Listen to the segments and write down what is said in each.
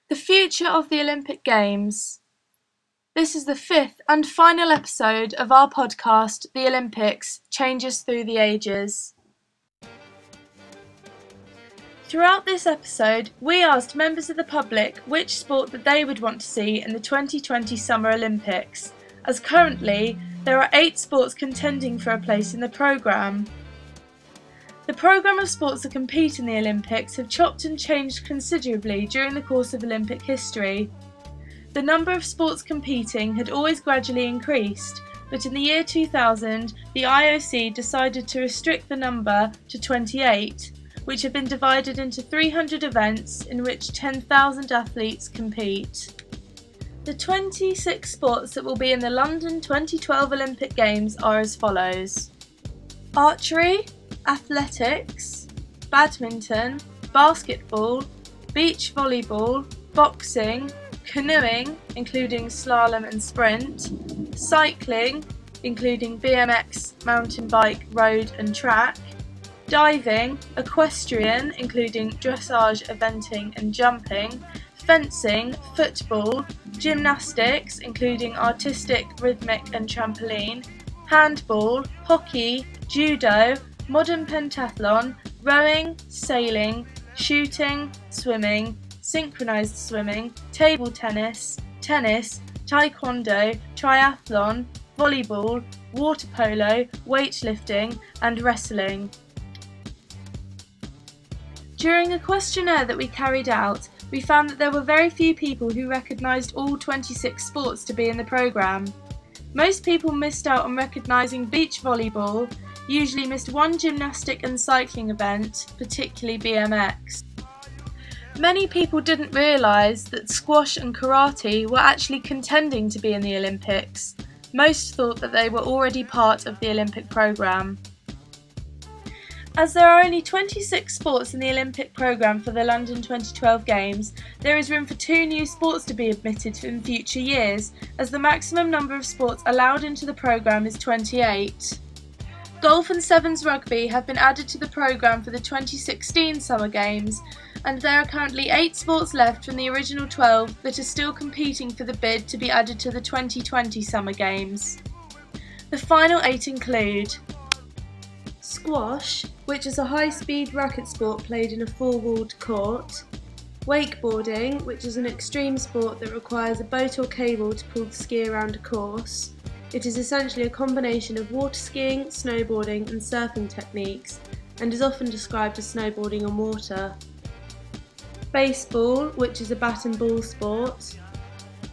The future of the Olympic Games. This is the fifth and final episode of our podcast, The Olympics Changes Through the Ages. Throughout this episode, we asked members of the public which sport that they would want to see in the 2020 Summer Olympics, as currently there are 8 sports contending for a place in the programme. The programme of sports that compete in the Olympics have chopped and changed considerably during the course of Olympic history. The number of sports competing had always gradually increased, but in the year 2000 the IOC decided to restrict the number to 28, which have been divided into 300 events in which 10,000 athletes compete. The 26 sports that will be in the London 2012 Olympic Games are as follows: archery, athletics, badminton, basketball, beach volleyball, boxing, canoeing, including slalom and sprint, cycling, including BMX, mountain bike, road and track, diving, equestrian, including dressage, eventing and jumping, fencing, football, gymnastics, including artistic, rhythmic and trampoline, handball, hockey, judo, modern pentathlon, rowing, sailing, shooting, swimming, synchronized swimming, table tennis, tennis, taekwondo, triathlon, volleyball, water polo, weightlifting and wrestling. During a questionnaire that we carried out, we found that there were very few people who recognised all 26 sports to be in the programme. Most people missed out on recognising beach volleyball, usually missed one gymnastic and cycling event, particularly BMX. Many people didn't realise that squash and karate were actually contending to be in the Olympics. Most thought that they were already part of the Olympic programme. As there are only 26 sports in the Olympic programme for the London 2012 Games, there is room for 2 new sports to be admitted in future years, as the maximum number of sports allowed into the programme is 28. Golf and Sevens rugby have been added to the programme for the 2016 Summer Games, and there are currently 8 sports left from the original 12 that are still competing for the bid to be added to the 2020 Summer Games. The final 8 include squash, which is a high-speed racket sport played in a 4-walled court; wakeboarding, which is an extreme sport that requires a boat or cable to pull the ski around a course. It is essentially a combination of water skiing, snowboarding and surfing techniques, and is often described as snowboarding on water. Baseball, which is a bat and ball sport.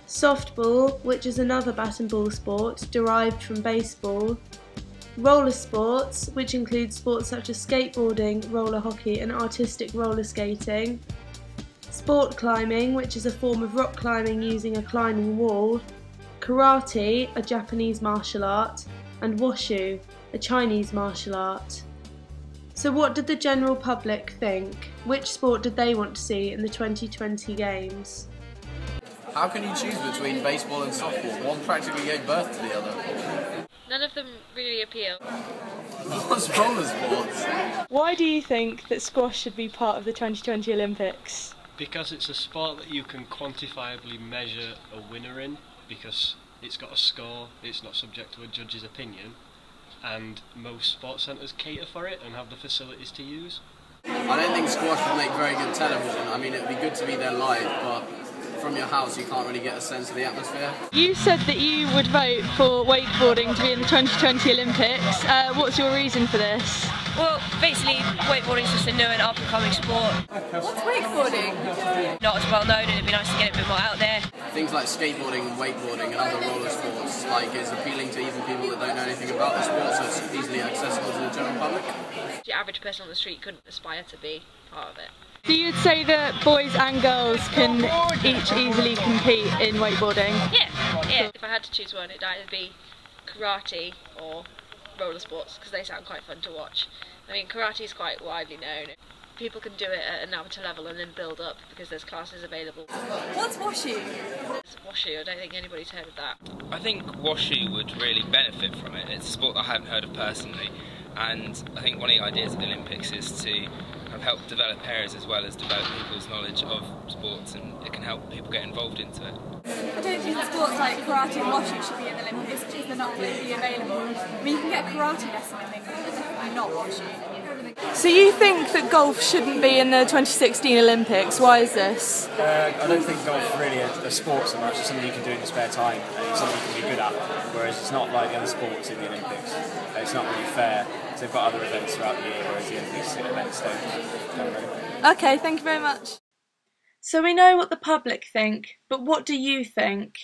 Softball, which is another bat and ball sport derived from baseball. Roller sports, which include sports such as skateboarding, roller hockey and artistic roller skating. Sport climbing, which is a form of rock climbing using a climbing wall. Karate, a Japanese martial art, and Wushu, a Chinese martial art. So what did the general public think? Which sport did they want to see in the 2020 Games? How can you choose between baseball and softball? One practically gave birth to the other. None of them really appeal. What's roller sports? Why do you think that squash should be part of the 2020 Olympics? Because it's a sport that you can quantifiably measure a winner in, because it's got a score, it's not subject to a judge's opinion, and most sports centres cater for it and have the facilities to use. I don't think squash would make very good television. I mean, it would be good to be there live, but from your house you can't really get a sense of the atmosphere. You said that you would vote for wakeboarding to be in the 2020 Olympics. What's your reason for this? Well, basically, wakeboarding is just a new and up-and-coming sport. What's wakeboarding? Not as well known, and it'd be nice to get it a bit more out there. Things like skateboarding and wakeboarding and other roller sports, like, is appealing to even people that don't know anything about the sport, so it's easily accessible to the general public. The average person on the street couldn't aspire to be part of it. So you'd say that boys and girls can each easily compete in wakeboarding? Yeah. If I had to choose one, it'd either be karate or roller sports, because they sound quite fun to watch. I mean, karate is quite widely known. People can do it at an amateur level and then build up because there's classes available. What's Wushu? Wushu, I don't think anybody's heard of that. I think Wushu would really benefit from it. It's a sport that I haven't heard of personally, and I think one of the ideas of the Olympics is to help develop areas as well as develop people's knowledge of sports, and it can help people get involved into it. I don't think sports like karate and washing should be in the Olympics because they're not going to be available. I mean, you can get a karate lesson in England, but definitely not washing. So you think that golf shouldn't be in the 2016 Olympics? Why is this? I don't think golf really a sport so much. It's something you can do in your spare time and it's something you can be good at, whereas it's not like the other sports in the Olympics. It's not really fair. So they've got other events throughout the year, whereas the Olympics events don't. Okay, thank you very much. So we know what the public think, but what do you think?